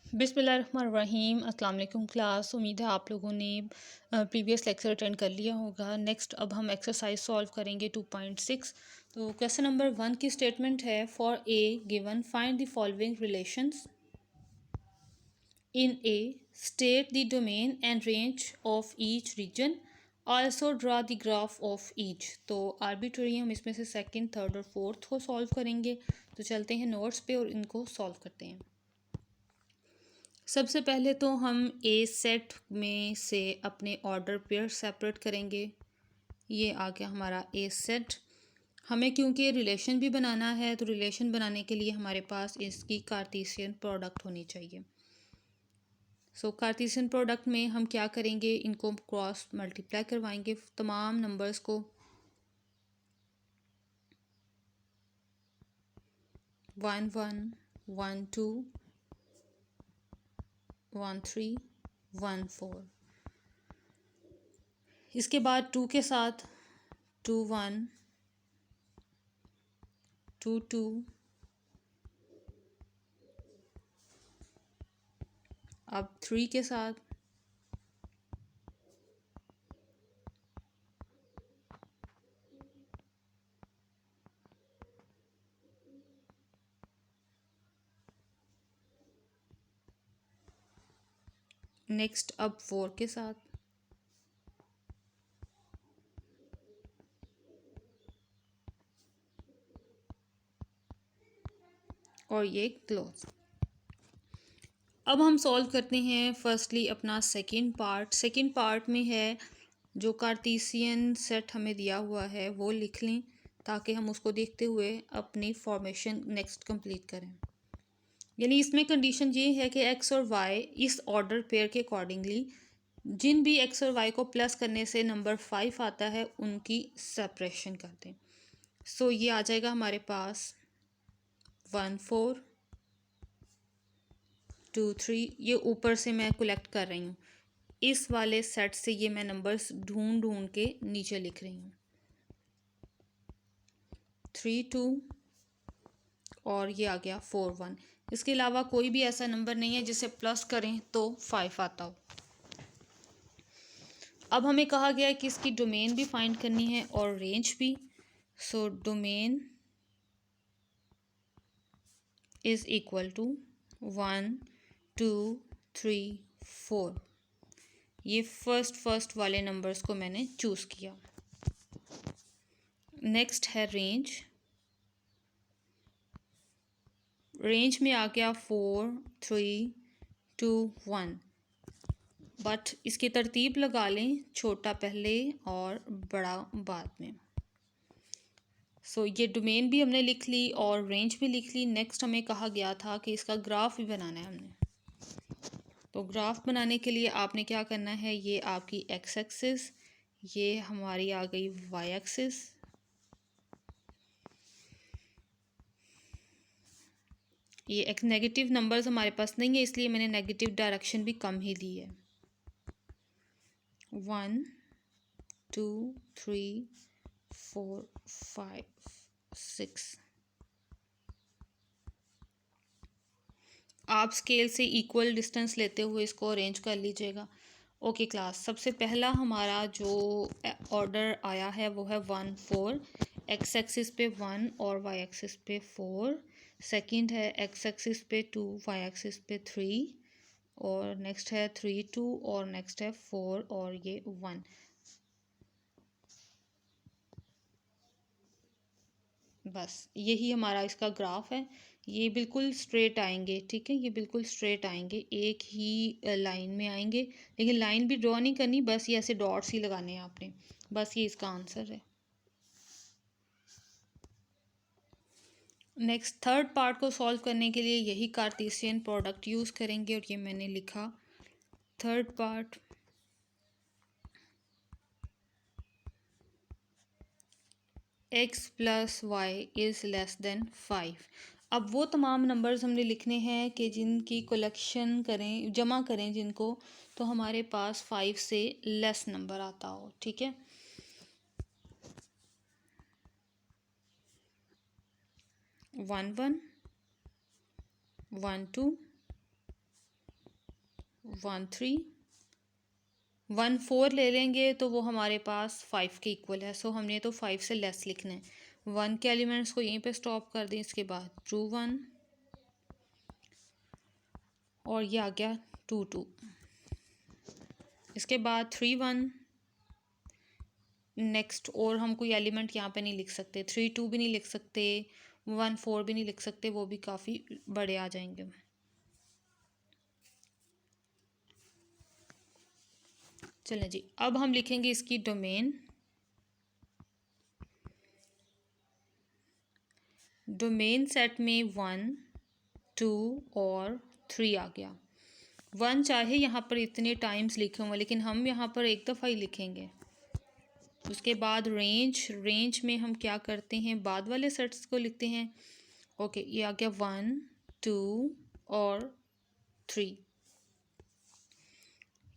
बिस्मिल्लाहिर्रहमानिर्रहीम। अस्सलाम वालेकुम क्लास। उम्मीद है आप लोगों ने प्रीवियस लेक्चर अटेंड कर लिया होगा। नेक्स्ट अब हम एक्सरसाइज सॉल्व करेंगे 2.6। तो क्वेश्चन नंबर 1 की स्टेटमेंट है, for a given find the following relations in A, state the domain and range of each reason, also draw the graph of each. तो आर्बिट्रेरी हम इसमें से सेकंड, थर्ड और fourth को सॉल्व करेंगे। तो चलते हैं नोट्स पे और इनको सॉल्व करते हैं। सबसे पहले तो हम ए सेट में से अपने ऑर्डर पेयर सेपरेट करेंगे। ये आ गया हमारा ए सेट। हमें क्योंकि रिलेशन भी बनाना है तो रिलेशन बनाने के लिए हमारे पास इसकी कार्टेशियन प्रोडक्ट होनी चाहिए। सो कार्टेशियन प्रोडक्ट में हम क्या करेंगे, इनको क्रॉस मल्टीप्लाई करवाएंगे तमाम नंबर्स को। 1 1 1 2 1 3 1 4। इसके बाद 2 के साथ 2 1 2 2 अब 3 के साथ नेक्स्ट अब 4 के साथ और ये क्लोज। अब हम सॉल्व करते हैं फर्स्टली अपना सेकंड पार्ट। सेकंड पार्ट में है जो कार्टेशियन सेट हमें दिया हुआ है वो लिख लें ताकि हम उसको देखते हुए अपनी फॉर्मेशन नेक्स्ट कंप्लीट करें। यानी इसमें कंडीशन ये है कि एक्स और वाई इस ऑर्डर पेयर के अकॉर्डिंगली जिन भी एक्स और वाई को प्लस करने से नंबर 5 आता है उनकी सेपरेशन कर दें। सो ये आ जाएगा हमारे पास 1 4 2 3। ये ऊपर से मैं कलेक्ट कर रही हूँ, इस वाले सेट से ये मैं नंबर्स ढूंढ ढूंढ के नीचे लिख रही हूँ। 3 2 और ये आ गया 4 1। इसके अलावा कोई भी ऐसा नंबर नहीं है जिसे प्लस करें तो 5 आता हो। अब हमें कहा गया है कि इसकी डोमेन भी फाइंड करनी है और रेंज भी। So domain is equal to 1 2 3 4। ये फर्स्ट वाले नंबर्स को मैंने चूज़ किया। नेक्स्ट है रेंज। रेंज में आ गया 4 3 2 1। बट इसकी तरतीब लगा लें, छोटा पहले और बड़ा बाद में। सो ये डोमेन भी हमने लिख ली और रेंज भी लिख ली। नेक्स्ट हमें कहा गया था कि इसका ग्राफ भी बनाना है हमने। तो ग्राफ बनाने के लिए आपने क्या करना है, ये आपकी एक्स एक्सिस, ये हमारी आ गई वाई एक्सिस, ये एक नेगेटिव नंबर्स हमारे पास नहीं है इसलिए मैंने नेगेटिव डायरेक्शन भी कम ही ली है। 1 2 3 4 5 6। आप स्केल से इक्वल डिस्टेंस लेते हुए इसको अरेंज कर लीजिएगा। ओके क्लास, सबसे पहला हमारा जो ऑर्डर आया है वो है 1 4। एक्स एक्सिस पे 1 और वाई एक्सिस पे 4। सेकंड है एक्स एक्सिस पे 2, वाई एक्सिस पे 3 और नेक्स्ट है 3 2 और नेक्स्ट है 4 और ये 1। बस यही हमारा इसका ग्राफ है। ये बिल्कुल स्ट्रेट आएंगे, ठीक है, ये बिल्कुल स्ट्रेट आएंगे, एक ही लाइन में आएंगे। लेकिन लाइन भी ड्रॉ नहीं करनी, बस ये ऐसे डॉट्स ही लगाने हैं आपने। बस ये इसका आंसर है। नेक्स्ट थर्ड पार्ट को सॉल्व करने के लिए यही कार्टेशियन प्रोडक्ट यूज़ करेंगे और ये मैंने लिखा third part. X plus y is less than 5। अब वो तमाम नंबर्स हमने लिखने हैं कि जिनकी कलेक्शन करें, जमा करें जिनको, तो हमारे पास 5 से लेस नंबर आता हो, ठीक है। 1 1 1 2 1 3, 1 4 ले लेंगे तो वो हमारे पास 5 के इक्वल है। सो हमने तो 5 से लेस लिखना है। 1 के एलिमेंट्स को यहीं पे स्टॉप कर दें। इसके बाद 2 1 और ये आ गया 2 2। इसके बाद 3 1 नेक्स्ट, और हम कोई एलिमेंट यहाँ पे नहीं लिख सकते। 3 2 भी नहीं लिख सकते, 1 4 भी नहीं लिख सकते, वो भी काफ़ी बड़े आ जाएंगे। चलें जी, अब हम लिखेंगे इसकी डोमेन। डोमेन सेट में 1 2 और 3 आ गया। 1 चाहे यहाँ पर इतने टाइम्स लिखे हुए, लेकिन हम यहाँ पर एक दफ़ा ही लिखेंगे। उसके बाद रेंज में हम क्या करते हैं, बाद वाले सेट्स को लिखते हैं। ओके, ये आ गया 1 2 और 3।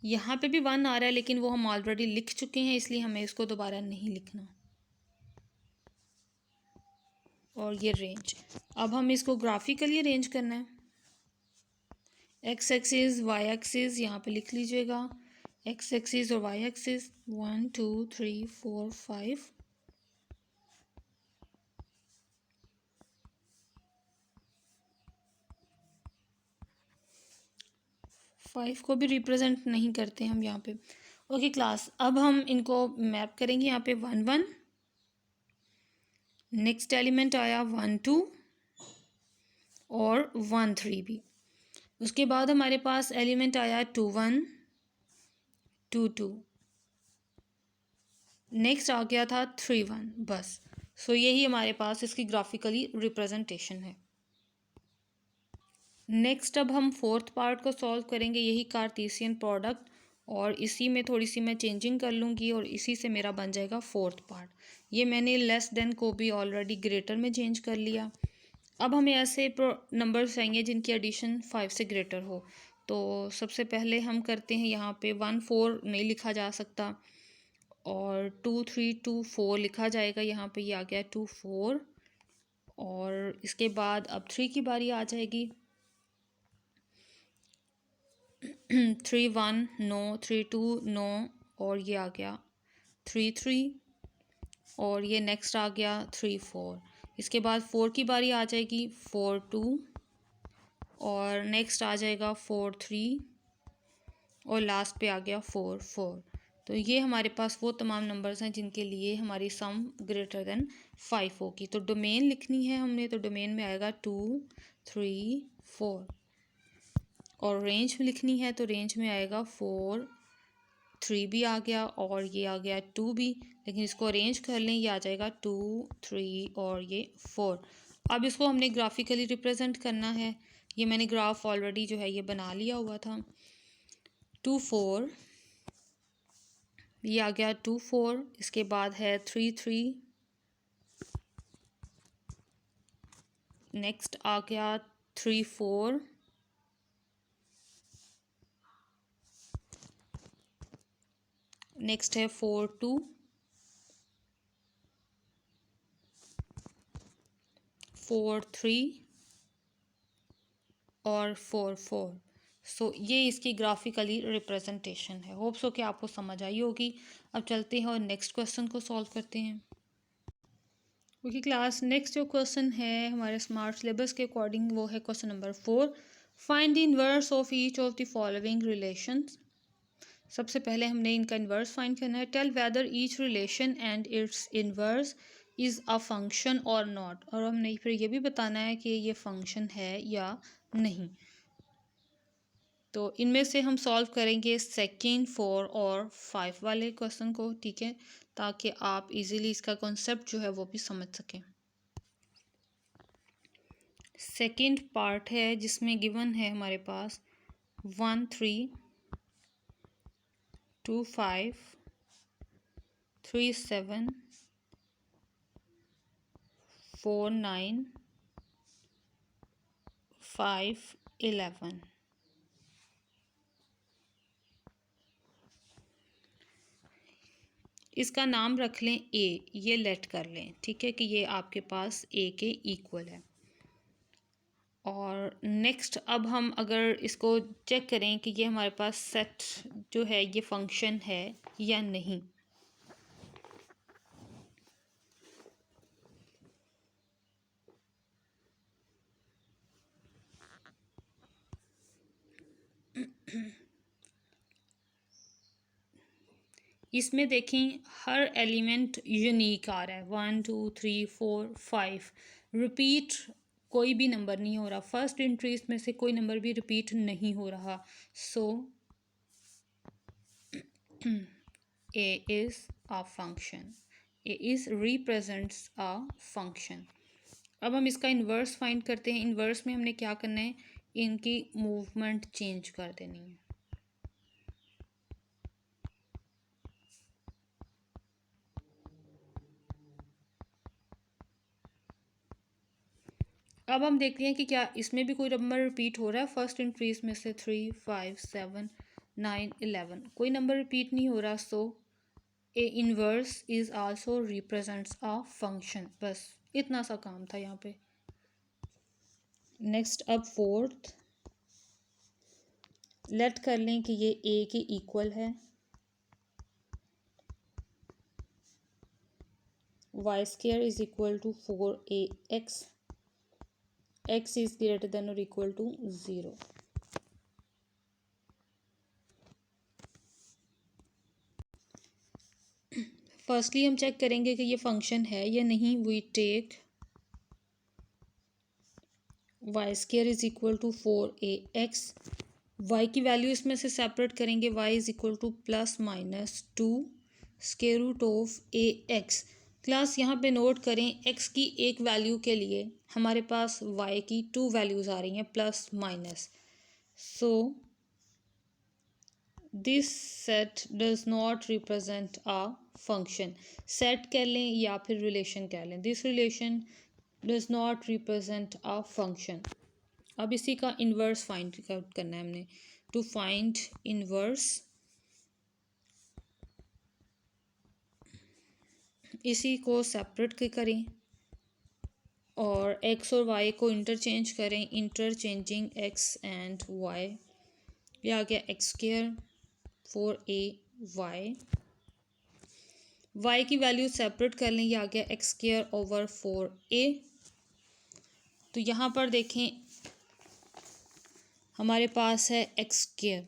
यहाँ पे भी 1 आ रहा है, लेकिन वो हम ऑलरेडी लिख चुके हैं, इसलिए हमें इसको दोबारा नहीं लिखना। और ये रेंज, अब हम इसको ग्राफिकली अरेंज करना है। एक्स एक्सिस वाई एक्सिस यहाँ पे लिख लीजिएगा। एक्स एक्सिस और वाई एक्सिस 1 2 3 4 5। 5 को भी रिप्रेजेंट नहीं करते हम यहाँ पे। ओके क्लास, अब हम इनको मैप करेंगे। यहाँ पे 1 1, नेक्स्ट एलिमेंट आया 1 2 और 1 3 भी। उसके बाद हमारे पास एलिमेंट आया 2 1 2 2। नेक्स्ट आ गया था 3 1। बस, सो यही हमारे पास इसकी ग्राफिकली रिप्रेजेंटेशन है। नेक्स्ट अब हम फोर्थ पार्ट को सॉल्व करेंगे, यही कार्टेशियन प्रोडक्ट, और इसी में थोड़ी सी मैं चेंजिंग कर लूँगी और इसी से मेरा बन जाएगा फोर्थ पार्ट। ये मैंने लेस देन को भी ऑलरेडी ग्रेटर में चेंज कर लिया। अब हमें ऐसे नंबर्स चाहिए जिनकी एडिशन 5 से ग्रेटर हो। तो सबसे पहले हम करते हैं, यहाँ पे 1 4 नहीं लिखा जा सकता, और 2 3 2 4 लिखा जाएगा। यहाँ पे ये आ गया 2 4। और इसके बाद अब 3 की बारी आ जाएगी। 3 1 नो, 3 2 नो, और ये आ गया 3 3, और ये नेक्स्ट आ गया 3 4। इसके बाद 4 की बारी आ जाएगी, 4 2, और नेक्स्ट आ जाएगा 4 3, और लास्ट पे आ गया 4 4। तो ये हमारे पास वो तमाम नंबर्स हैं जिनके लिए हमारी सम ग्रेटर देन 5 होगी। तो डोमेन लिखनी है हमने, तो डोमेन में आएगा 2 3 4। और रेंज लिखनी है, तो रेंज में आएगा 4 3 भी आ गया, और ये आ गया 2 भी, लेकिन इसको अरेंज कर लें, ये आ जाएगा 2 3 और ये 4। अब इसको हमने ग्राफिकली रिप्रेजेंट करना है। ये मैंने ग्राफ ऑलरेडी जो है ये बना लिया हुआ था। 2 4, ये आ गया 2 4। इसके बाद है 3 3, नेक्स्ट आ गया 3 4, नेक्स्ट है 4 2, 4 3 और 4 4। सो ये इसकी ग्राफिकली रिप्रेजेंटेशन है। होप सो कि आपको समझ आई होगी। अब चलते हैं और नेक्स्ट क्वेश्चन को सॉल्व करते हैं। ओके क्लास, नेक्स्ट जो क्वेश्चन है हमारे स्मार्ट सिलेबस के अकॉर्डिंग, वो है question number 4। Find the inverse of each of the following relations. सबसे पहले हमने इनका इन्वर्स फाइंड करना है। Tell whether each relation and its inverse is a function और नॉट। और हमने फिर ये भी बताना है कि ये फंक्शन है या नहीं। तो इनमें से हम सॉल्व करेंगे सेकेंड 4 और 5 वाले क्वेश्चन को, ठीक है, ताकि आप इजीली इसका कॉन्सेप्ट जो है वो भी समझ सकें। सेकेंड पार्ट है जिसमें गिवन है हमारे पास 1 3 2 5 3 7 4 9 5 11। इसका नाम रख लें ए, ये लेट कर लें, ठीक है, कि ये आपके पास ए के इक्वल है। और नेक्स्ट अब हम अगर इसको चेक करें कि ये हमारे पास सेट जो है ये फंक्शन है या नहीं। इसमें देखें हर एलिमेंट यूनिक आ रहा है, 1 2 3 4 5। रिपीट कोई भी नंबर नहीं हो रहा, फर्स्ट इंट्रीज में से कोई नंबर भी रिपीट नहीं हो रहा। So A is a function, A is represents a function. अब हम इसका इन्वर्स फाइंड करते हैं। इन्वर्स में हमने क्या करना है, इनकी मूवमेंट चेंज कर देनी है। अब हम देखते हैं कि क्या इसमें भी कोई नंबर रिपीट हो रहा है। फर्स्ट इंक्रीज में से 3 5 7 9 11 कोई नंबर रिपीट नहीं हो रहा। So A inverse is also represents a function. बस इतना सा काम था यहाँ पे। नेक्स्ट अब फोर्थ, लेट कर लें कि ये ए के इक्वल है। Y square is equal to 4ax, x is greater than or equal to 0। Firstly हम चेक करेंगे कि ये फंक्शन है या नहीं। We take y square is equal to 4ax, y की वैल्यू इसमें से सेपरेट करेंगे। Y is equal to plus minus 2 square root of a x. Class यहाँ पे नोट करें, एक्स की एक वैल्यू के लिए हमारे पास वाई की 2 वैल्यूज़ आ रही हैं plus minus. So this set does not represent a function. Set कह लें या फिर रिलेशन कह लें, this relation does not represent a function. अब इसी का इन्वर्स फाइंड आउट करना है हमने। टू फाइंड इन्वर्स, इसी को सेपरेट करें और एक्स और वाई को इंटरचेंज करें। इंटरचेंजिंग एक्स एंड वाई, ये आ गया एक्स स्क्वायर 4ay। वाई की वैल्यू सेपरेट कर लें, ये आ गया एक्स स्क्वायर ओवर 4a। तो यहाँ पर देखें हमारे पास है एक्स स्क्वायर,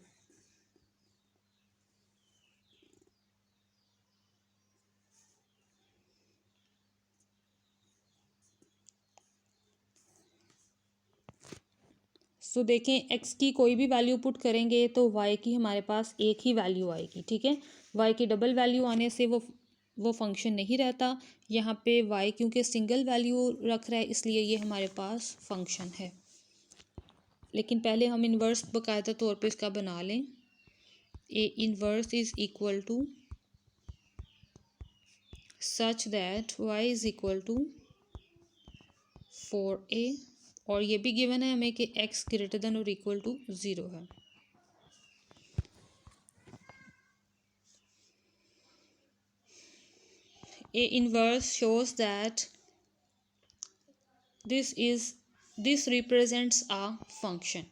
सो देखें एक्स की कोई भी वैल्यू पुट करेंगे तो वाई की हमारे पास एक ही वैल्यू आएगी। ठीक है, वाई की डबल वैल्यू आने से वो फंक्शन नहीं रहता। यहाँ पे वाई क्योंकि सिंगल वैल्यू रख रहा है इसलिए ये हमारे पास फंक्शन है। लेकिन पहले हम इन्वर्स बाकायदा तौर पे इसका बना लें। A inverse is equal to such that y is equal to 4a, और ये भी गिवन है हमें कि x ग्रेटर देन और इक्वल टू 0 है। A inverse shows that this represents a function।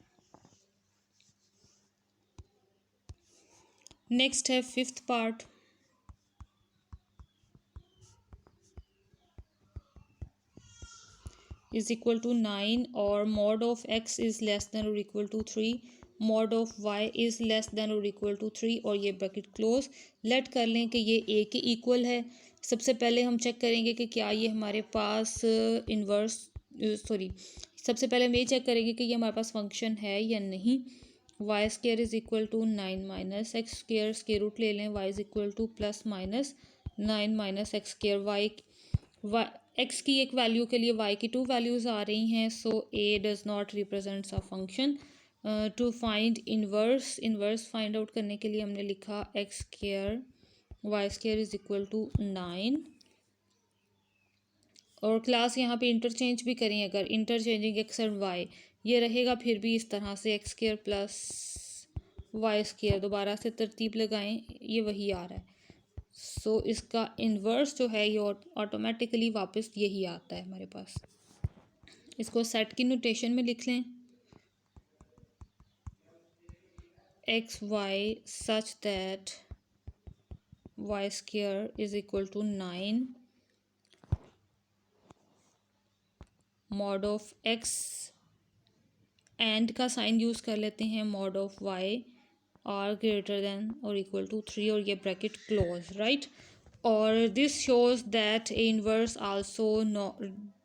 Next है fifth part. Is equal to 9 और mod of x is less than और equal to 3, mod of y is less than और equal to 3, और ये bracket close. Late कर लें कि ये a के इक्वल है। सबसे पहले हम चेक करेंगे कि क्या ये हमारे पास इन्वर्स सबसे पहले हम ये चेक करेंगे कि ये हमारे पास फंक्शन है या नहीं। Y square is equal to 9 minus x square, square root ले लें। Y is equal to plus minus 9 minus x square. Y x की एक वैल्यू के लिए वाई की 2 वैल्यूज़ आ रही हैं। So A does not represents a function. To find inverse find out करने के लिए हमने लिखा x square y square is equal to 9, और क्लास यहाँ पे इंटरचेंज भी करें। अगर इंटरचेंजिंग एक्स एंड वाई ये रहेगा फिर भी इस तरह से x square plus y square, दोबारा से तरतीब लगाएं, ये वही आ रहा है। सो इसका इन्वर्स जो है ये ऑटोमेटिकली वापस यही आता है हमारे पास। इसको सेट की नोटेशन में लिख लें, x y such that y square is equal to 9 mod of x, and का साइन यूज़ कर लेते हैं, mod of y are greater than और इक्वल टू 3 और ये ब्रैकेट क्लोज, राइट। और this shows that A inverse also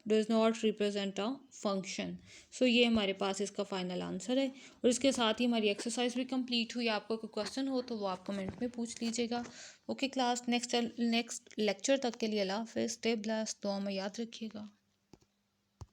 does not represent a function. So ये हमारे पास इसका फाइनल आंसर है। और इसके साथ ही हमारी एक्सरसाइज भी कंप्लीट हुई। आपको कोई क्वेश्चन हो तो वो आप कमेंट में पूछ लीजिएगा। ओके क्लास, नेक्स्ट लेक्चर तक के लिए अल्लाह हाफिज़, स्टे ब्लेस्ड, दुआ में याद रखिएगा।